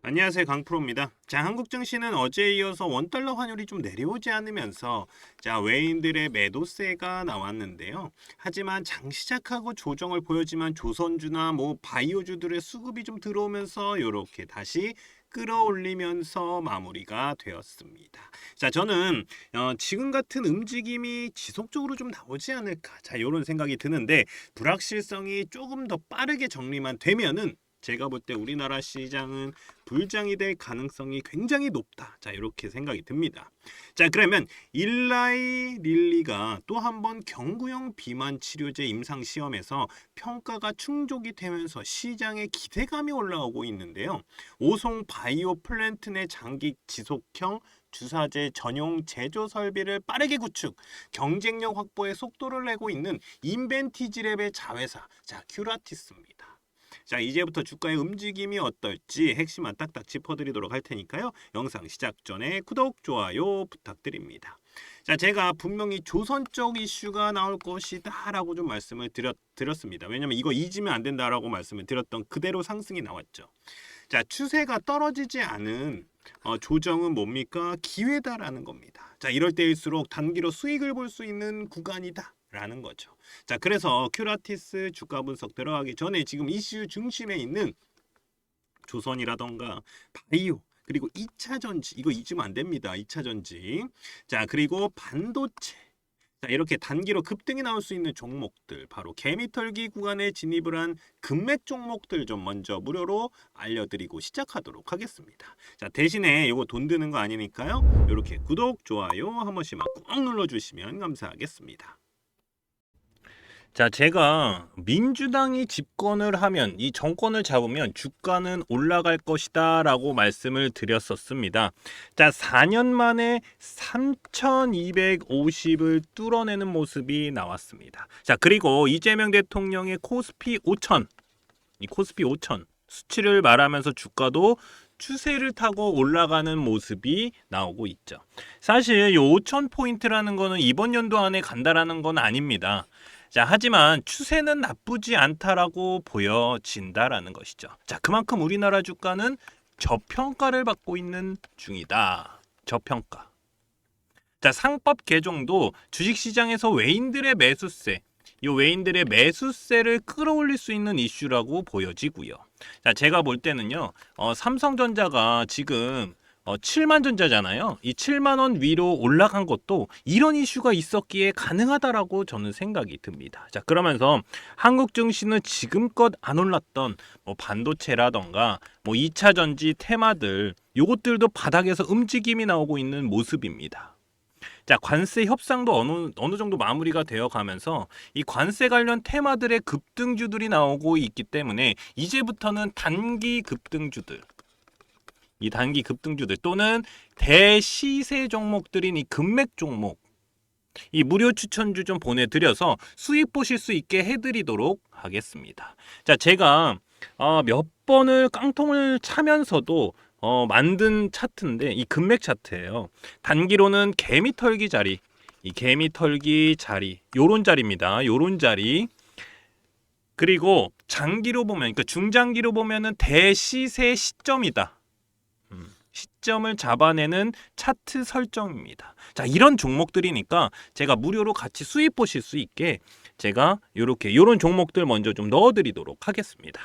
안녕하세요, 강프로입니다. 자, 한국 증시는 어제에 이어서 원달러 환율이 좀 내려오지 않으면서 외인들의 매도세가 나왔는데요. 하지만 장 시작하고 조정을 보여지만 조선주나 바이오주들의 수급이 좀 들어오면서 이렇게 다시 끌어올리면서 마무리가 되었습니다. 자, 저는 지금 같은 움직임이 지속적으로 좀 나오지 않을까. 자, 이런 생각이 드는데 불확실성이 조금 더 빠르게 정리만 되면은 제가 볼 때 우리나라 시장은 불장이 될 가능성이 굉장히 높다. 자, 이렇게 생각이 듭니다. 자, 그러면 일라이 릴리가 또 한 번 경구용 비만 치료제 임상 시험에서 평가가 충족이 되면서 시장의 기대감이 올라오고 있는데요. 오송 바이오 플랜트 내 장기 지속형 주사제 전용 제조 설비를 빠르게 구축, 경쟁력 확보에 속도를 내고 있는 인벤티지랩의 자회사, 자, 큐라티스입니다. 자, 이제부터 주가의 움직임이 어떨지 핵심만 딱딱 짚어드리도록 할 테니까요. 영상 시작 전에 구독, 좋아요 부탁드립니다. 자, 제가 분명히 조선적 이슈가 나올 것이다 라고 좀 말씀을 드렸습니다. 왜냐면 이거 잊으면 안 된다라고 말씀을 드렸던 그대로 상승이 나왔죠. 자, 추세가 떨어지지 않은 조정은 뭡니까? 기회다라는 겁니다. 자, 이럴 때일수록 단기로 수익을 볼 수 있는 구간이다 라는 거죠. 자, 그래서 큐라티스 주가 분석 들어가기 전에 지금 이슈 중심에 있는 조선이라던가 바이오, 그리고 2차 전지, 이거 잊으면 안 됩니다. 2차 전지. 자, 그리고 반도체. 자, 이렇게 단기로 급등이 나올 수 있는 종목들, 바로 개미털기 구간에 진입을 한 금맥 종목들 좀 먼저 무료로 알려드리고 시작하도록 하겠습니다. 자, 대신에 이거 돈 드는 거 아니니까요. 이렇게 구독, 좋아요 한 번씩만 꾹 눌러주시면 감사하겠습니다. 자, 제가 민주당이 집권을 하면, 이 정권을 잡으면 주가는 올라갈 것이다 라고 말씀을 드렸었습니다. 자, 4년 만에 3250을 뚫어내는 모습이 나왔습니다. 자, 그리고 이재명 대통령의 코스피 5000, 이 코스피 5000 수치를 말하면서 주가도 추세를 타고 올라가는 모습이 나오고 있죠. 사실 이 5000포인트라는 거는 이번 연도 안에 간다라는 건 아닙니다. 자, 하지만 추세는 나쁘지 않다라고 보여진다라는 것이죠. 자, 그만큼 우리나라 주가는 저평가를 받고 있는 중이다. 저평가. 자, 상법 개정도 주식시장에서 외인들의 매수세, 이 외인들의 매수세를 끌어올릴 수 있는 이슈라고 보여지고요. 자, 제가 볼 때는요, 삼성전자가 지금 7만 전자잖아요. 이 7만 원 위로 올라간 것도 이런 이슈가 있었기에 가능하다라고 저는 생각이 듭니다. 자, 그러면서 한국 증시는 지금껏 안 올랐던 반도체라던가 2차 전지 테마들, 요것들도 바닥에서 움직임이 나오고 있는 모습입니다. 자, 관세 협상도 어느 정도 마무리가 되어 가면서 이 관세 관련 테마들의 급등주들이 나오고 있기 때문에 이제부터는 단기 급등주들, 이 단기 급등주들 또는 대시세 종목들인 이 금맥 종목, 이 무료 추천주 좀 보내드려서 수익 보실 수 있게 해드리도록 하겠습니다. 자, 제가 몇 번을 깡통을 차면서도 만든 차트인데 이 금맥 차트예요. 단기로는 개미털기 자리, 이 개미털기 자리, 요런 자리입니다. 요런 자리. 그리고 장기로 보면, 그러니까 중장기로 보면은 대시세 시점이다. 시점을 잡아내는 차트 설정입니다. 자, 이런 종목들이니까 제가 무료로 같이 수익 보실 수 있게 제가 요런 종목들 먼저 좀 넣어드리도록 하겠습니다.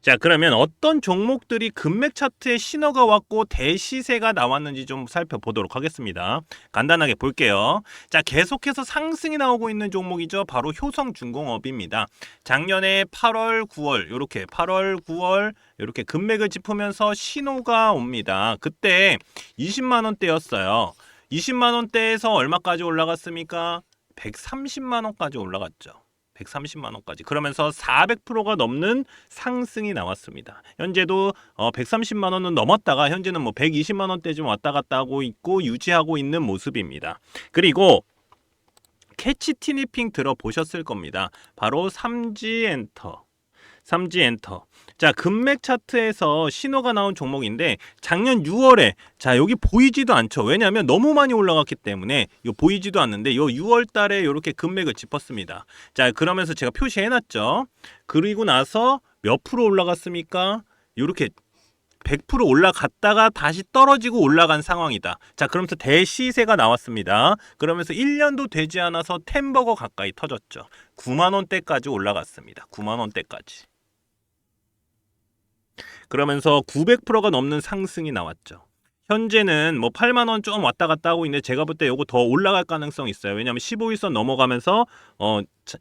자, 그러면 어떤 종목들이 금맥 차트에 신호가 왔고 대시세가 나왔는지 좀 살펴보도록 하겠습니다. 간단하게 볼게요. 자, 계속해서 상승이 나오고 있는 종목이죠. 바로 효성중공업입니다. 작년에 8월, 9월 이렇게 8월, 9월 이렇게 금맥을 짚으면서 신호가 옵니다. 그때 20만 원대였어요. 20만 원대에서 얼마까지 올라갔습니까? 130만 원까지 올라갔죠. 130만 원까지. 그러면서 400%가 넘는 상승이 나왔습니다. 현재도 130만 원은 넘었다가 현재는 120만 원대쯤 왔다 갔다 하고 있고 유지하고 있는 모습입니다. 그리고 캐치 티니핑 들어보셨을 겁니다. 바로 삼지엔터. 자, 금맥 차트에서 신호가 나온 종목인데 작년 6월에 자, 여기 보이지도 않죠. 왜냐하면 너무 많이 올라갔기 때문에 요 보이지도 않는데 요 6월 달에 이렇게 금맥을 짚었습니다. 자, 그러면서 제가 표시해 놨죠. 그리고 나서 몇 프로 올라갔습니까? 이렇게 100% 올라갔다가 다시 떨어지고 올라간 상황이다. 자, 그러면서 대시세가 나왔습니다. 그러면서 1년도 되지 않아서 템버거 가까이 터졌죠. 9만 원대까지 올라갔습니다. 9만 원대까지. 그러면서 900%가 넘는 상승이 나왔죠. 현재는 뭐 8만 원 좀 왔다 갔다 하고 있는데 제가 볼 때 요거 더 올라갈 가능성이 있어요. 왜냐하면 15일선 넘어가면서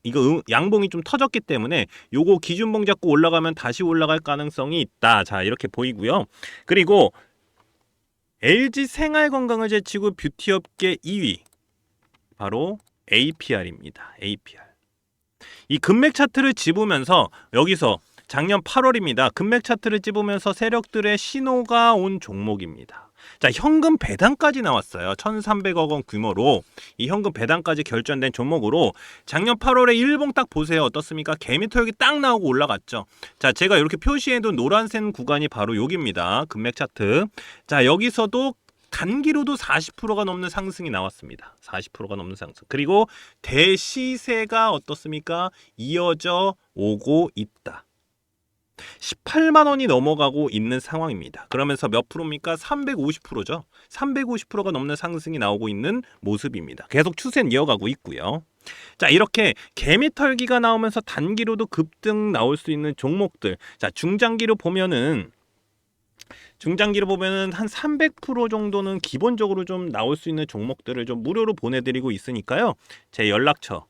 이거 양봉이 좀 터졌기 때문에 요거 기준봉 잡고 올라가면 다시 올라갈 가능성이 있다. 자, 이렇게 보이고요. 그리고 LG 생활건강을 제치고 뷰티업계 2위 바로 APR입니다. APR. 이 금맥 차트를 집으면서 여기서 작년 8월입니다. 금맥 차트를 집으면서 세력들의 신호가 온 종목입니다. 자, 현금 배당까지 나왔어요. 1,300억 원 규모로 이 현금 배당까지 결정된 종목으로 작년 8월에 일봉 딱 보세요. 어떻습니까? 개미털기 딱 나오고 올라갔죠. 자, 제가 이렇게 표시해둔 노란색 구간이 바로 여기입니다. 금맥 차트. 자, 여기서도 단기로도 40%가 넘는 상승이 나왔습니다. 40%가 넘는 상승. 그리고 대시세가 어떻습니까? 이어져 오고 있다. 18만 원이 넘어가고 있는 상황입니다. 그러면서 몇 프로입니까? 350%죠. 350%가 넘는 상승이 나오고 있는 모습입니다. 계속 추세는 이어가고 있고요. 자, 이렇게 개미털기가 나오면서 단기로도 급등 나올 수 있는 종목들. 자, 중장기로 보면은 한 300% 정도는 기본적으로 좀 나올 수 있는 종목들을 좀 무료로 보내드리고 있으니까요. 제 연락처.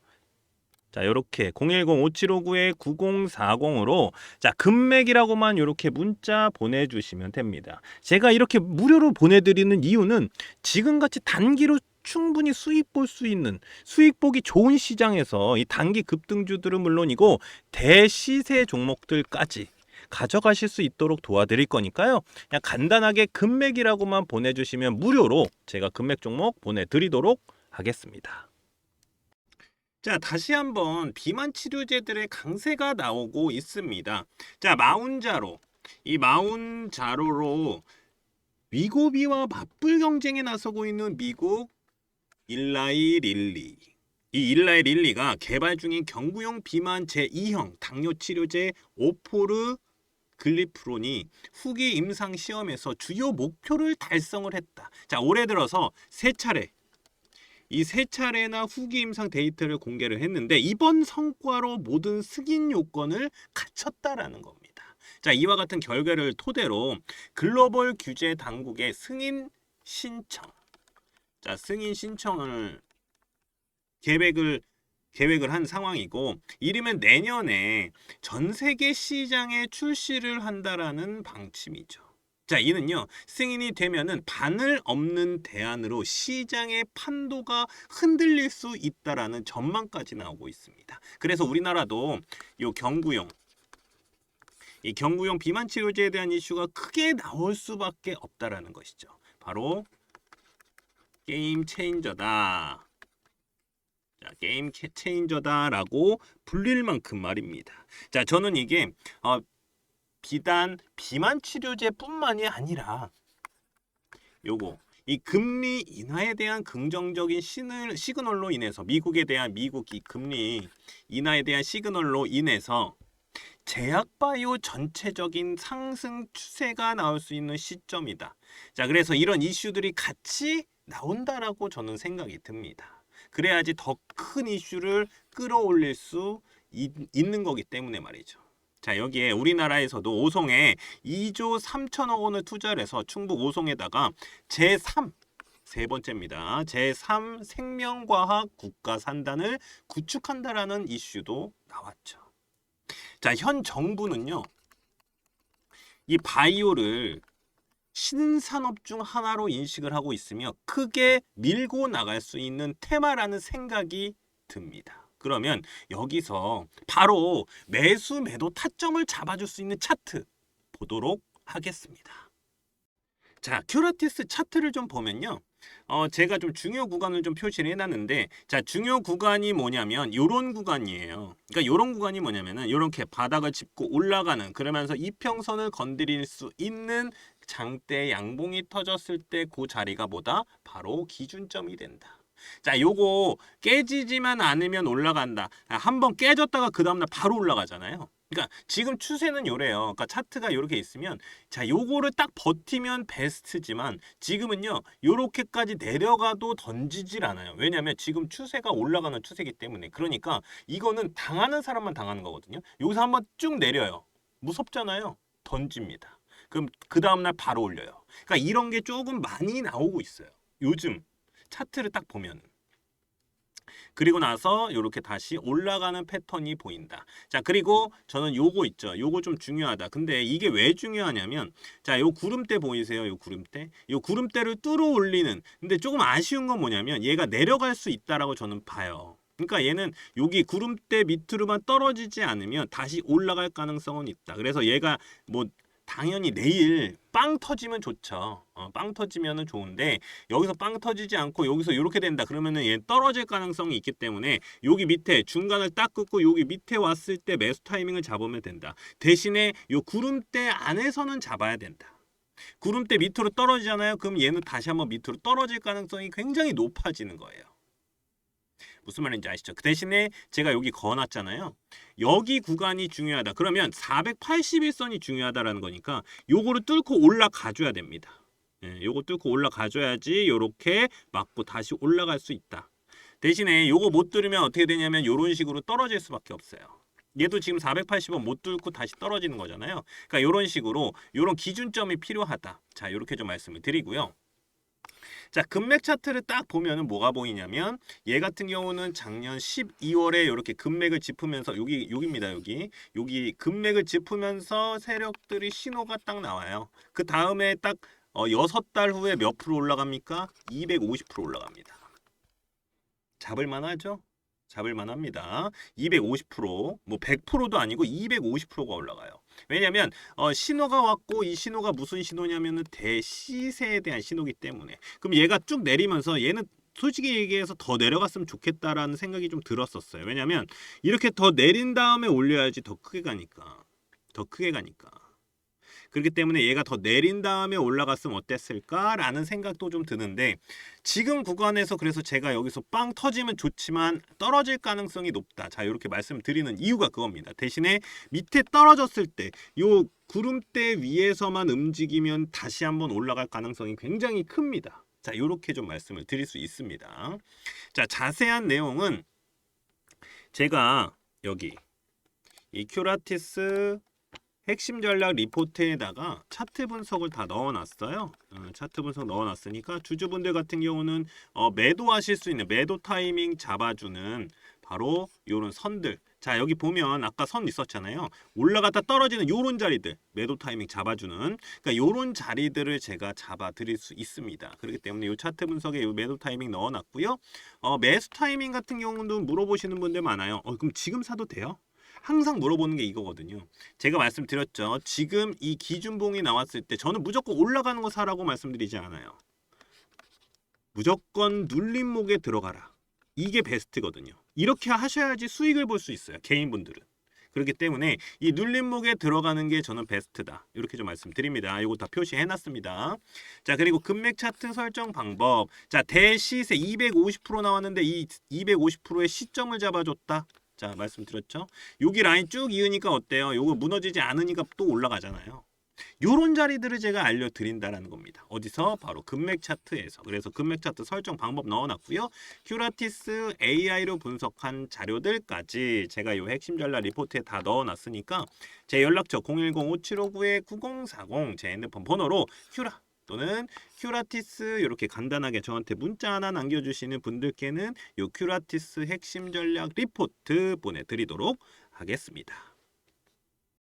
자, 이렇게 010-5759-9040으로 자, 금맥이라고만 이렇게 문자 보내주시면 됩니다. 제가 이렇게 무료로 보내드리는 이유는 지금같이 단기로 충분히 수익 볼 수 있는 수익 보기 좋은 시장에서 이 단기 급등주들은 물론이고 대시세 종목들까지 가져가실 수 있도록 도와드릴 거니까요. 그냥 간단하게 금맥이라고만 보내주시면 무료로 제가 금맥 종목 보내드리도록 하겠습니다. 자, 다시 한번 비만 치료제들의 강세가 나오고 있습니다. 자, 마운자로. 이 마운자로로 위고비와 맞불 경쟁에 나서고 있는 미국 일라이 릴리. 이 일라이 릴리가 개발 중인 경구용 비만 제2형 당뇨 치료제 오포르 글리프론이 후기 임상 시험에서 주요 목표를 달성을 했다. 자, 올해 들어서 이 세 차례나 후기 임상 데이터를 공개를 했는데 이번 성과로 모든 승인 요건을 갖췄다라는 겁니다. 자, 이와 같은 결과를 토대로 글로벌 규제 당국의 승인 신청을 계획을 한 상황이고 이르면 내년에 전 세계 시장에 출시를 한다라는 방침이죠. 자, 이는요, 승인이 되면은 바늘 없는 대안으로 시장의 판도가 흔들릴 수 있다라는 전망까지 나오고 있습니다. 그래서 우리나라도 이 경구용 비만 치료제에 대한 이슈가 크게 나올 수밖에 없다라는 것이죠. 바로 게임 체인저다. 자, 게임 체인저다라고 불릴 만큼 말입니다. 자, 저는 이게 비단 비만 치료제뿐만이 아니라 이 금리 인하에 대한 긍정적인 시그널로 인해서 미국 이 금리 인하에 대한 시그널로 인해서 제약바이오 전체적인 상승 추세가 나올 수 있는 시점이다. 자, 그래서 이런 이슈들이 같이 나온다라고 저는 생각이 듭니다. 그래야지 더 큰 이슈를 끌어올릴 수 있는 거기 때문에 말이죠. 자, 여기에 우리나라에서도 오송에 2조 3천억 원을 투자를 해서 충북 오송에다가 세 번째입니다. 제3 생명과학 국가산단을 구축한다라는 이슈도 나왔죠. 자, 현 정부는요, 이 바이오를 신산업 중 하나로 인식을 하고 있으며 크게 밀고 나갈 수 있는 테마라는 생각이 듭니다. 그러면 여기서 바로 매수 매도 타점을 잡아줄 수 있는 차트 보도록 하겠습니다. 자, 큐라티스 차트를 좀 보면요, 제가 좀 중요 구간을 좀 표시를 해놨는데, 자, 중요 구간이 뭐냐면 요런 구간이에요. 그러니까 요런 구간이 뭐냐면은 요렇게 바닥을 짚고 올라가는, 그러면서 이평선을 건드릴 수 있는 장대 양봉이 터졌을 때 그 자리가 뭐다? 바로 기준점이 된다. 자, 요거 깨지지만 않으면 올라간다. 한번 깨졌다가 그 다음날 바로 올라가잖아요. 그러니까 지금 추세는 요래요. 그러니까 차트가 이렇게 있으면 자, 요거를 딱 버티면 베스트지만 지금은요. 요렇게까지 내려가도 던지질 않아요. 왜냐면 지금 추세가 올라가는 추세이기 때문에. 그러니까 이거는 당하는 사람만 당하는 거거든요. 여기서 한번 쭉 내려요. 무섭잖아요. 던집니다. 그럼 그 다음날 바로 올려요. 그러니까 이런 게 조금 많이 나오고 있어요. 요즘 차트를 딱 보면. 그리고 나서 이렇게 다시 올라가는 패턴이 보인다. 자, 그리고 저는 요거 있죠. 요거 좀 중요하다. 근데 이게 왜 중요하냐면 자, 요 구름대 보이세요? 요 구름대? 요 구름대를 뚫어 올리는. 근데 조금 아쉬운 건 뭐냐면 얘가 내려갈 수 있다라고 저는 봐요. 그러니까 얘는 여기 구름대 밑으로만 떨어지지 않으면 다시 올라갈 가능성은 있다. 그래서 얘가 뭐 당연히 내일 빵 터지면 좋죠. 빵 터지면은 좋은데 여기서 빵 터지지 않고 여기서 이렇게 된다. 그러면은 얘 떨어질 가능성이 있기 때문에 여기 밑에 중간을 딱 긋고 여기 밑에 왔을 때 매수 타이밍을 잡으면 된다. 대신에 요 구름대 안에서는 잡아야 된다. 구름대 밑으로 떨어지잖아요. 그럼 얘는 다시 한번 밑으로 떨어질 가능성이 굉장히 높아지는 거예요. 무슨 말인지 아시죠? 그 대신에 제가 여기 그어놨잖아요. 여기 구간이 중요하다. 그러면 481선이 중요하다라는 거니까 요거를 뚫고 올라가줘야 됩니다. 요거 뚫고 올라가줘야지 요렇게 맞고 다시 올라갈 수 있다. 대신에 요거 못 뚫으면 어떻게 되냐면 요런 식으로 떨어질 수밖에 없어요. 얘도 지금 480원 못 뚫고 다시 떨어지는 거잖아요. 그러니까 요런 식으로 요런 기준점이 필요하다. 자, 요렇게 좀 말씀을 드리고요. 자, 금맥 차트를 딱 보면은 뭐가 보이냐면 얘 같은 경우는 작년 12월에 이렇게 금맥을 짚으면서 여기입니다. 여기 금맥을 짚으면서 세력들이 신호가 딱 나와요. 그 다음에 딱 6달 후에 몇 프로 올라갑니까? 250% 올라갑니다. 잡을만 하죠? 잡을만 합니다. 250%, 뭐 100%도 아니고 250%가 올라가요. 왜냐면 신호가 왔고 이 신호가 무슨 신호냐면은 대시세에 대한 신호기 때문에. 그럼 얘가 쭉 내리면서 얘는 솔직히 얘기해서 더 내려갔으면 좋겠다라는 생각이 좀 들었었어요. 왜냐면 이렇게 더 내린 다음에 올려야지 더 크게 가니까. 더 크게 가니까. 그렇기 때문에 얘가 더 내린 다음에 올라갔으면 어땠을까라는 생각도 좀 드는데 지금 구간에서 그래서 제가 여기서 빵 터지면 좋지만 떨어질 가능성이 높다. 자, 이렇게 말씀드리는 이유가 그겁니다. 대신에 밑에 떨어졌을 때 요 구름대 위에서만 움직이면 다시 한번 올라갈 가능성이 굉장히 큽니다. 자, 이렇게 좀 말씀을 드릴 수 있습니다. 자, 자세한 내용은 제가 여기 이 큐라티스 핵심 전략 리포트에다가 차트 분석을 다 넣어놨어요. 차트 분석 넣어놨으니까 주주분들 같은 경우는 매도하실 수 있는 매도 타이밍 잡아주는 바로 요런 선들. 자, 여기 보면 아까 선 있었잖아요. 올라갔다 떨어지는 요런 자리들 매도 타이밍 잡아주는 그러니까 요런 자리들을 제가 잡아드릴 수 있습니다. 그렇기 때문에 요 차트 분석에 요 매도 타이밍 넣어놨고요. 매수 타이밍 같은 경우도 물어보시는 분들 많아요. 그럼 지금 사도 돼요? 항상 물어보는 게 이거거든요. 제가 말씀드렸죠. 지금 이 기준봉이 나왔을 때 저는 무조건 올라가는 거 사라고 말씀드리지 않아요. 무조건 눌림목에 들어가라. 이게 베스트거든요. 이렇게 하셔야지 수익을 볼 수 있어요. 개인분들은. 그렇기 때문에 이 눌림목에 들어가는 게 저는 베스트다. 이렇게 좀 말씀드립니다. 이거 다 표시해놨습니다. 자, 그리고 금맥 차트 설정 방법. 자, 대시세 250% 나왔는데 이 250%의 시점을 잡아줬다. 자, 말씀드렸죠. 여기 라인 쭉 이으니까 어때요? 요거 무너지지 않으니까 또 올라가잖아요. 요런 자리들을 제가 알려드린다라는 겁니다. 어디서? 바로 금맥 차트에서. 그래서 금맥 차트 설정 방법 넣어놨고요. 큐라티스 AI로 분석한 자료들까지 제가 요 핵심 전략 리포트에 다 넣어놨으니까 제 연락처 010-575-9040 제 핸드폰 번호로 큐라 또는 큐라티스 이렇게 간단하게 저한테 문자 하나 남겨주시는 분들께는 요 큐라티스 핵심 전략 리포트 보내드리도록 하겠습니다.